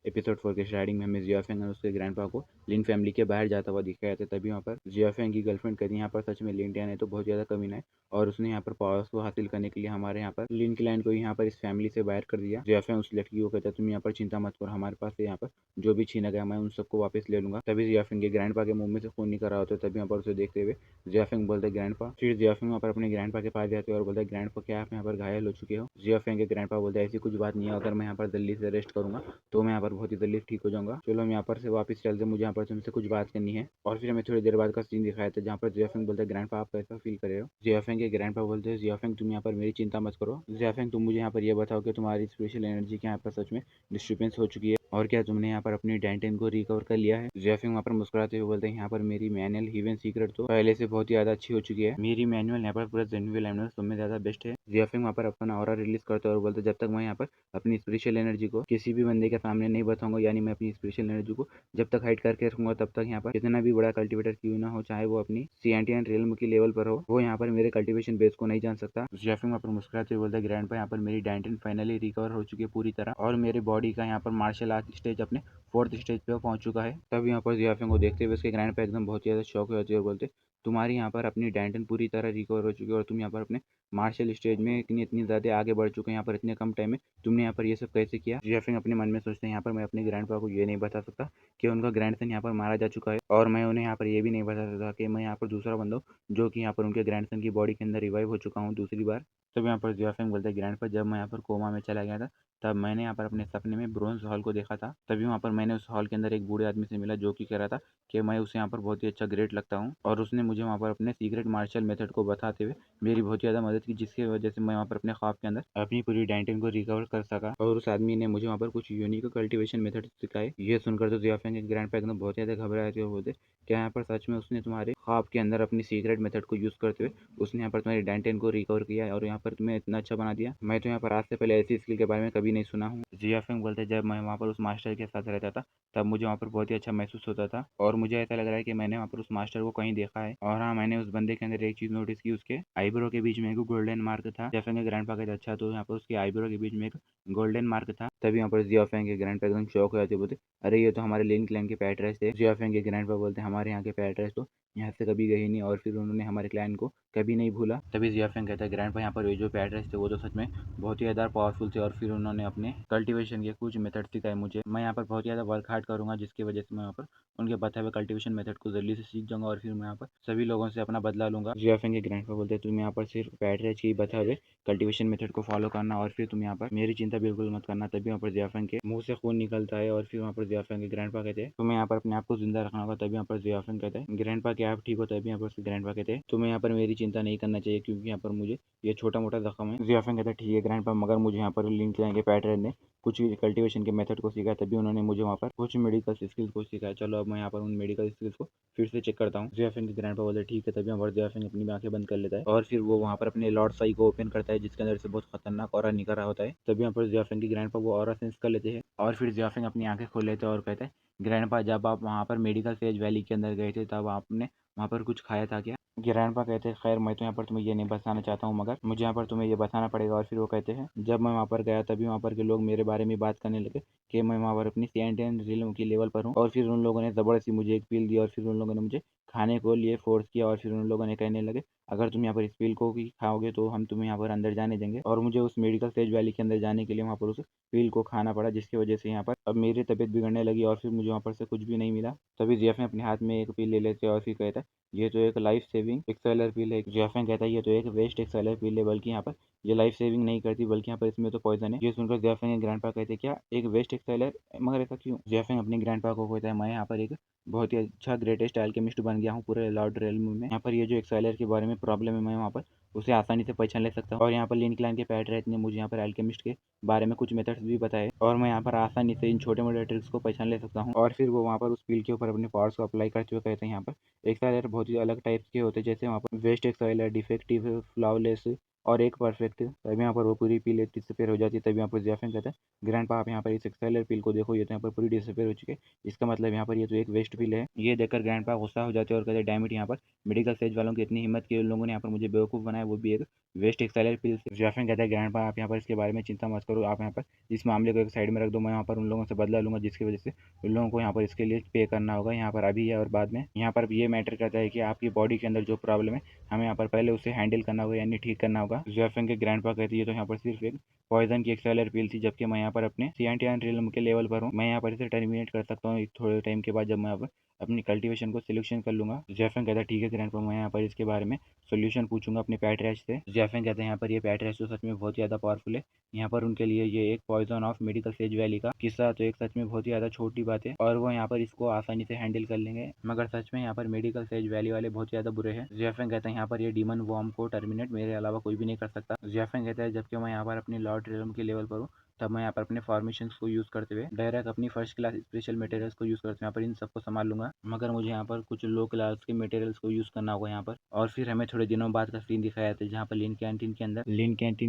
Episode 4 के starting में हमें जियाफेंग और उसके ग्रैंडपा को लिन फैमिली के बाहर जाता हुआ दिखाया जाता है। तभी यहाँ पर जियाफेंग की गर्लफ्रेंड कहती है यहाँ पर सच में लिन टियान है तो बहुत ज़्यादा कमीना है और उसने यहाँ पर पावर्स को हासिल करने के लिए हमारे यहाँ पर लिन क्लैन को यहाँ पर इस फैमिली से बाहर कर दिया। जियाफेंग उस लड़की को कहता है तुम यहाँ पर चिंता मत करो, हमारे पास से यहाँ पर जो भी छीना गया मैं उन सबको वापस ले लूंगा। तभी जियाफेंग के ग्रैंडपा के मुंह में से खून निकल रहा होता है। तभी यहाँ पर उसे देखते हुए जियाफेंग बोलते हैं ग्रैंडपा। फिर जियाफेंग वहाँ पर अपने ग्रैंडपा के पास जाते हैं और बोलते हैं ग्रैंडपा क्या आप यहाँ पर घायल हो चुके हो। जियाफेंग के ग्रैंडपा बोलते हैं ऐसी कुछ बात नहीं है, अगर मैं यहाँ पर जल्दी से रेस्ट करूंगा तो मैं यहाँ पर बहुत ही जल्दी ठीक हो जाऊंगा। चलो हम यहाँ पर से वापस चलते, मुझे यहाँ पर तुमसे कुछ बात करनी है। और फिर हमें थोड़ी देर बाद का सीन दिखाया था जहाँ पर जियाफेंग बोलते हैं ग्रैंडपा आप कैसा फील कर रहे हो। जियाफेंग के ग्रैंडपा बोलते हैं जियाफेंग तुम यहाँ पर मेरी चिंता मत करो। जियाफेंग तुम मुझे यहाँ पर ये बताओ कि तुम्हारी स्पेशल एनर्जी के यहाँ पर सच में डिस्टर्बेंस हो चुकी है और क्या तुमने यहाँ पर अपनी डैंटेन को रिकवर कर लिया है। जियाफेंग वहाँ पर मुस्कुराते हुए बोलते हैं यहाँ पर मेरी मैनुअल हीवन सीक्रेट तो पहले से बहुत ही ज्यादा अच्छी हो चुकी है। मेरी मैनुअल यहाँ पर पूरा जेनुअल एनिमल तुम्हें ज्यादा बेस्ट है। जियाफेंग वहाँ पर अपना ऑरा रिलीज करते हैं और बोलते जब तक मैं यहाँ पर अपनी स्पिरिचुअल एनर्जी को किसी भी बंदे के सामने नहीं बताऊंगा, यानी मैं अपनी स्पिरिचुअल एनर्जी को जब तक हाइड करके रखूंगा तब तक यहाँ पर कितना भी बड़ा कल्टीवेटर क्यों ना हो, चाहे वो अपनी सीएनटीएन रियल्म की लेवल पर हो, वो यहाँ पर मेरे कल्टीवेशन बेस को नहीं जान सकता। जियाफेंग वहाँ पर मुस्कुराते हुए बोलता है ग्रैंडपा यहाँ पर मेरी डैंटेन फाइनली रिकवर हो चुकी है पूरी तरह और मेरे बॉडी का यहाँ पर मार्शल आर्ट स्टेज अपने 4th स्टेज पे पहुंच चुका है। तब यहाँ पर जियाफेंग को देखते हुए उसके ग्रैंडपा एकदम बहुत ज़्यादा शौक हो जाती है और बोलते तुम्हारी यहाँ पर अपनी डैंटन पूरी तरह रिकवर हो चुकी है और तुम यहाँ पर अपने मार्शल स्टेज में इतनी इतनी ज़्यादा आगे बढ़ चुके हैं यहाँ पर इतने कम टाइम में तुमने यहाँ पर ये सब कैसे किया। जियाफेंग अपने मन में सोचते हैं यहाँ पर मैं अपने ग्रैंडपा को ये नहीं बता सकता कि उनका ग्रैंडसन यहाँ पर मारा जा चुका है और मैं उन्हें यहाँ पर ये भी नहीं बता सकता कि मैं यहाँ पर दूसरा बंदा हूँ जो कि यहाँ पर उनके ग्रैंडसन की बॉडी के अंदर रिवाइव हो चुका हूँ दूसरी बार। तब यहाँ पर जियाफेंग बोलते हैं ग्रैंडपा जब मैं यहाँ पर कोमा में चला गया था तब मैंने यहाँ पर अपने सपने में ब्रोंज हॉल को देखा था। तभी वहाँ पर मैंने उस हॉल के अंदर एक बूढ़े आदमी से मिला जो कि कह रहा था कि मैं उसे यहाँ पर बहुत ही अच्छा ग्रेट लगता हूँ और उसने मुझे वहाँ पर अपने सीक्रेट मार्शल मेथड को बताते हुए मेरी बहुत ज़्यादा मदद की, जिसकी वजह से मैं वहाँ पर अपने ख्वाब के अंदर अपनी पूरी डैंटेन को रिकवर कर सका और उस आदमी ने मुझे वहाँ पर कुछ यूनिक कल्टीवेशन मेथड सिखाए। ये सुनकर तो जियाफेंग के ग्रैंडपा एकदम बहुत ज़्यादा घबराए थे और बोलते क्या यहाँ पर सच में उसने तुम्हारे ख्वाब के अंदर अपनी सीक्रेट मेथड को यूज़ करते हुए उसने यहाँ पर तुम्हारी डैंटेन को रिकवर किया और यहाँ पर तुम्हें इतना अच्छा बना दिया। मैं तो यहाँ पर आज से पहले ऐसी स्किल के बारे में कभी नहीं सुना हूँ। जियाफेंग बोलते जब मैं वहाँ पर उस मास्टर के साथ रहता था तब मुझे वहाँ पर बहुत ही अच्छा महसूस होता था और मुझे ऐसा लग रहा है कि मैंने वहाँ पर उस मास्टर को कहीं देखा है। और हाँ, मैंने उस बंदे के अंदर एक चीज़ नोटिस की, उसके आईब्रो के बीच में एक गोल्डन मार्क था। जियाफेंग के ग्रैंडपा कहते अच्छा तो यहाँ पर उसके आईब्रो के बीच में एक गोल्डन मार्क था। तभी यहाँ पर जियाफेंग के ग्रैंडपा एकदम शौक हो जाते, बोलते अरे ये तो हमारे लिन क्लैन के पैट्रेस थे। जियाफेंग के ग्रैंडपा बोलते हमारे यहाँ के पैट्रेस तो यहाँ से कभी गए नहीं और फिर उन्होंने हमारे क्लैन को कभी नहीं भूला। तभी जियाफेंग कहता है ग्रैंडपा यहाँ पर ये जो पैट्रेस थे वो तो सच में बहुत ही ज़्यादा पावरफुल थे और फिर उन्होंने अपने कल्टीवेशन के कुछ मेथड सिखाए मुझे। मैं यहाँ पर बहुत ज़्यादा वर्क हार्ड करूँगा जिसकी वजह से मैं यहाँ पर उनके बताए हुए कल्टीवेशन मेथड को जल्दी से सीख जाऊंगा और फिर मैं यहाँ पर सभी लोगों से अपना बदला लूंगा। जियाफेंग के ग्रैंडपा बोलते हैं तुम यहाँ पर सिर्फ पैट्रेज की बताए हुए कल्टीवेशन मेथड को फॉलो करना और फिर तुम यहाँ पर मेरी चिंता बिल्कुल मत करना। तभी वहाँ पर जियाफेंग के मुंह से खून निकलता है और फिर वहाँ पर जियाफेंग के ग्रैंडपा कहते हैं तुम्हें यहाँ पर अपने आप को जिंदा रखना होगा। तभी यहाँ पर जियाफेंग कहते हैं ग्रैंडपा क्या आप ठीक हो। तभी यहाँ पर ग्रैंडपा कहते हैं तुम्हें यहाँ पर मेरी चिंता नहीं करना चाहिए क्योंकि यहाँ पर मुझे ये छोटा मोटा जख्म है। जियाफेंग कहता है ठीक है ग्रैंडपा, मगर मुझे यहाँ पर लिंक के पैटर्न ने कुछ कल्टीवेशन के मेथड को सीखा तभी उन्होंने मुझे वहाँ पर कुछ मेडिकल स्किल्स को सिखाया। चलो अब मैं यहाँ पर उन मेडिकल स्किल्स को फिर से चेक करता हूँ। जियाफेंग के ग्रैंडपा बोलते ठीक है। तभी यहाँ पर जियाफेंग अपनी आंखें बंद कर लेता है और फिर वो वहाँ पर अपने लॉर्ड साई को ओपन करता है जिसके अंदर से बहुत खतरनाक ऑरा निकल रहा होता है। तभी यहाँ पर जियाफेंग की ग्रैंडपा वो ऑरा सेंस कर लेते हैं और फिर जियाफेंग अपनी आंखें खोल लेते हैं और कहते हैं ग्रैंडपा जब आप वहाँ पर मेडिकल सेज वैली के अंदर गए थे तब आपने वहाँ पर कुछ खाया था क्या। ग्रैंडपा कहते हैं खैर मैं तो यहाँ पर तुम्हें ये नहीं बताना चाहता हूँ मगर मुझे यहाँ पर तुम्हें ये बताना पड़ेगा। और फिर वो कहते हैं जब मैं वहाँ पर गया तभी वहाँ पर के लोग मेरे बारे में बात करने लगे कि मैं वहाँ पर अपनी सीएनटीएन रियल्म की लेवल पर हूँ और फिर उन लोगों ने ज़बरदस्ती मुझे एक पील दी और फिर उन लोगों ने मुझे खाने को लिए फोर्स किया और फिर उन लोगों ने कहने लगे अगर तुम यहाँ पर इस पील को भी खाओगे तो हम तुम्हें यहाँ पर अंदर जाने देंगे और मुझे उस मेडिकल स्टेज वैली के अंदर जाने के लिए वहाँ पर उस पील को खाना पड़ा जिसकी वजह से यहाँ पर अब मेरी तबीयत बिगड़ने लगी और फिर मुझे वहाँ पर से कुछ भी नहीं मिला। तभी जियाफ ने अपने हाथ में एक पील ले लेते और फिर कहता है ये तो एक लाइफ सेविंग एक्सेलर पील है। जियाफेंग कहता है ये तो एक वेस्ट एक्सेलर पील है, बल्कि यहाँ पर ये लाइफ सेविंग नहीं करती बल्कि यहाँ पर इसमें तो पॉइजन है। ये सुनकर जियाफेंग के ग्रैंडपा कहते हैं क्या एक वेस्ट एक्सेलर, मगर ऐसा क्यों। जियाफेंग अपने ग्रैंडपा को कहता है मैं यहाँ पर एक बहुत ही अच्छा ग्रेटेस्ट एल्केमिस्ट बन गया हूँ पूरे लॉर्ड रेलम में। यहाँ पर ये जो एक्सेलर के बारे में प्रॉब्लम है मैं वहाँ पर उसे आसानी से पहचान ले सकता हूँ और यहाँ पर लिन क्लैन के पैटरेट ने मुझे यहाँ पर एल्केमिस्ट के बारे में कुछ मेथड्स भी बताए और मैं यहाँ पर आसानी से इन छोटे मोटे ट्रिक्स को पहचान ले सकता हूँ। और फिर वो वहाँ पर उस पील के ऊपर अपने पावर्स को अप्लाई करते हुए कहते हैं यहाँ पर एक्सेलर बहुत ही अलग टाइप्स के होते हैं, जैसे वहाँ पर वेस्ट एक्सेलर, डिफेक्टिव, फ्लॉलेस और एक परफेक्ट। तभी यहाँ पर वो पूरी पील डिसअपेयर हो जाती है। तभी यहाँ पर जियाफेंग कहता है ग्रैंडपा आप यहाँ पर इस एक्सेलर पील को देखो, ये तो यहाँ पर पूरी डिसअपेयर हो चुकी है, इसका मतलब यहाँ पर ये तो एक वेस्ट पील है। ये देखकर ग्रैंडपा गुस्सा हो जाते हैं और कहते हैं डैम इट, यहाँ पर मेडिकल सेज वालों की इतनी हिम्मत की उन लोगों ने यहाँ पर मुझे बेवकूफ़ बनाया, वो भी एक वेस्ट एक्सेलर पिल्स। जियाफेंग कहता है ग्रैंडपा आप यहाँ पर इसके बारे में चिंता मत करो, आप यहाँ पर इस मामले को एक साइड में रख दो, मैं यहाँ पर उन लोगों से बदला लूँगा जिसकी वजह से उन लोगों को यहाँ पर इसके लिए पे करना होगा, यहाँ पर अभी है और बाद में। यहाँ पर ये मैटर करता है कि आपकी बॉडी के अंदर जो प्रॉब्लम है हमें यहाँ पर पहले उसे हैंडल करना होगा यानी ठीक करना होगा। जियाफेंग के ग्रैंडपा कहती है तो यहाँ पर सिर्फ एक पॉइजन की एक्सेलर पिल थी, जबकि मैं यहाँ पर अपने सीएनटीआर रियल्म के लेवल पर हूँ, मैं यहाँ पर इसे टर्मिनेट कर सकता हूँ एक थोड़े टाइम के बाद जब मैं यहाँ पर अपनी कल्टीवेशन को सिलेक्शन कर लूँगा। जियाफेंग कहता है ठीक है ग्रैंडपा, मैं यहाँ पर इसके बारे में सॉल्यूशन पूछूंगा अपने पैट्रैश से। जियाफेंग कहते हैं यहाँ पर ये पैट्रैश तो सच में बहुत ज़्यादा पावरफुल है, यहाँ पर उनके लिए ये एक poison of medical sage valley का किस्सा तो एक सच में बहुत ही ज़्यादा छोटी बात है और वो यहाँ पर इसको आसानी से हैंडल कर लेंगे, मगर सच में यहाँ पर मेडिकल सेज वैली वाले बहुत ज़्यादा बुरे हैं। जियाफेंग कहते हैं यहाँ पर ये डीमन वॉर्म को टर्मिनेट मेरे अलावा कोई भी नहीं कर सकता। जियाफेंग कहता है जबकि मैं यहाँ पर अपनी लॉर्ड रियल्म के लेवल पर हूँ, तब मैं यहाँ पर अपने फॉर्मेशन को यूज़ करते हुए डायरेक्ट अपनी फर्स्ट क्लास स्पेशल मटेरियल्स को यूज़ करते हुए यहाँ पर इन सबको संभाल लूँगा, मगर मुझे यहाँ पर कुछ लो क्लास के मटेरियल्स को यूज़ करना होगा यहाँ पर। और फिर हमें थोड़े दिनों बाद का सीन दिखाया जाता है जहाँ पर लीन कैंटीन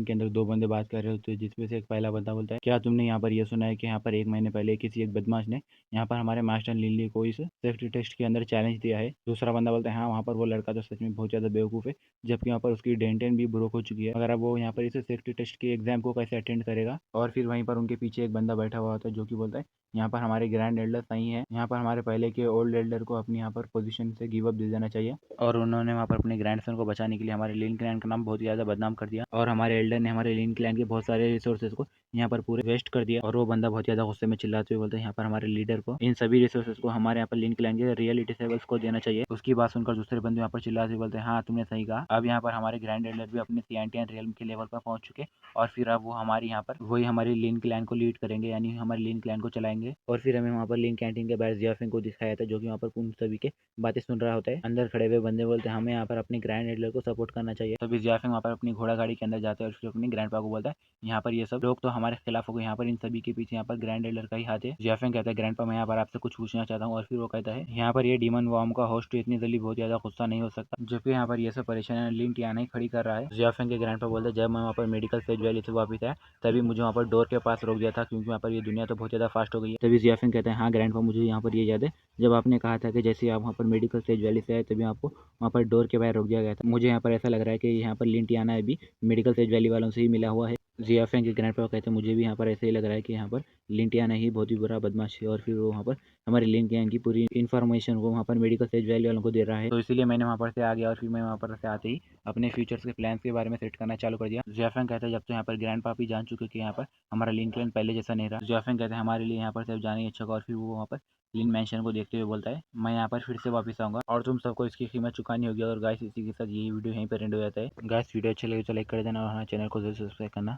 के अंदर दो बंदे बात कर रहे होते हैं, जिसमें से एक पहला बंदा बोलता है क्या तुमने यहाँ पर यह सुना है कि यहाँ पर 1 महीने पहले किसी एक बदमाश ने यहाँ पर हमारे मास्टर लिनली को इस सेफ्टी टेस्ट के अंदर चैलेंज दिया है। दूसरा बंदा बोलता है हाँ वहाँ पर वो लड़का तो सच में बहुत ज़्यादा बेवकूफ़ है, जबकि यहाँ पर उसकी डेंटेन भी ब्रोक हो चुकी है, अगर अब वो यहाँ पर इस सेफ्टी टेस्ट के एग्जाम को कैसे अटेंड करेगा। और फिर वहीं पर उनके पीछे एक बंदा बैठा हुआ होता है जो कि बोलता है यहाँ पर हमारे ग्रैंड एल्डर सही है, यहाँ पर हमारे पहले के ओल्ड एल्डर को अपनी यहाँ पर पोजीशन से गिव अप दे देना चाहिए, और उन्होंने वहाँ पर अपने ग्रैंडसन को बचाने के लिए हमारे लिन क्लैन का नाम बहुत ही ज़्यादा बदनाम कर दिया, और हमारे एल्डर ने हमारे लिन क्लैन के बहुत सारे रिसोर्सेज को यहाँ पर पूरे वेस्ट कर दिया। और वो बंदा बहुत ज़्यादा गुस्से में चिल्लाते हुए बोलते हैं यहाँ पर हमारे लीडर को इन सभी रिसोर्सेज को हमारे यहाँ पर लिन क्लैन के रियल डिसेबल्स को देना चाहिए। उसकी बात सुनकर दूसरे बंदे यहाँ पर चिल्लाते हुए बोलते हैं हाँ तुमने सही कहा, अब यहाँ पर हमारे ग्रैंड एल्डर भी अपने सीएनटीआर रियल्म के लेवल पर पहुंच चुके, और फिर अब वो हमारी यहाँ पर वही हमारी लिन क्लैन को लीड करेंगे यानी हमारे लिन क्लैन को चलाएंगे। और फिर हमें वहाँ पर लिन कैंटीन के बाहर जियाफिंग को दिखाया था जो कि वहाँ पर उन सभी के बातें सुन रहा होता है। अंदर खड़े हुए बंदे बोलते हैं हमें यहाँ पर अपने ग्रैंड एडलर को सपोर्ट करना चाहिए। तभी जियाफिंग वहाँ पर अपनी घोड़ा गाड़ी के अंदर जाते हैं और फिर अपने ग्रैंडपा को बोलता है यहाँ पर ये सब लोग तो हमारे खिलाफ हो गए, यहाँ पर इन सभी के पीछे यहाँ पर ग्रैंड एडलर का ही हाथ है। जियाफिंग कहता है ग्रैंडपा मैं यहाँ पर आपसे कुछ पूछना चाहता हूँ, और फिर वो कहता है यहाँ पर ये डीमन वॉर्म का होस्ट इतनी जल्दी बहुत ज्यादा गुस्सा नहीं हो सकता, जबकि यहाँ पर ये सब परेशानी लिन टियाना ही खड़ी कर रहा है। जियाफिंग के ग्रैंडपा बोलते हैं जब मैं वहाँ पर मेडिकल सेज वैली से वापस आया तभी मुझे वहाँ पर डोर के पास रोक दिया था, क्योंकि वहाँ पर ये दुनिया तो बहुत ज़्यादा फास्ट हो गई है। तभी जियाफिंग कहते हैं हाँ ग्रैंडपा मुझे यहाँ पर ये याद है जब आपने कहा था कि जैसे आप वहाँ पर मेडिकल सेज वैली से आए तभी आपको वहाँ पर डोर के बाहर रोक दिया गया था। मुझे यहाँ पर ऐसा लग रहा है कि यहाँ पर लिंटियाना भी मेडिकल सेज वैली वालों से ही मिला हुआ है। जियाफेंग के ग्रैंडपा कहते हैं मुझे भी यहाँ पर ऐसे ही लग रहा है कि यहाँ पर लिंटियाना ही बहुत ही बुरा बदमाश है, और फिर वो वहाँ पर हमारे लिंटियाना की पूरी इन्फॉर्मेशन को वहाँ पर मेडिकल सेज वैली वालों को दे रहा है। तो इसीलिए मैंने वहाँ पर से आ गया और फिर मैं वहाँ पर से आते ही अपने फ्यूचर्स के प्लान्स के बारे में सेट करना चालू कर दिया। जियाफेंग कहता है जब तो यहाँ पर ग्रैंड पापी जान चुके कि यहाँ पर हमारा लिंक पहले जैसा नहीं रहा। जियाफेंग कहते हैं हमारे लिए यहाँ पर सिर्फ जाने ही अच्छा होगा, और फिर वो वहाँ पर लिन मैंशन को देखते हुए बोलता है मैं यहाँ पर फिर से वापस आऊँगा और तुम सबको इसकी कीमत चुकानी होगी। और गाइस इसी के साथ ये वीडियो यहीं पर एंड हो जाता है। गाइस वीडियो अच्छे लगे तो लाइक कर देना और हमारे चैनल को जरूर सब्सक्राइब करना।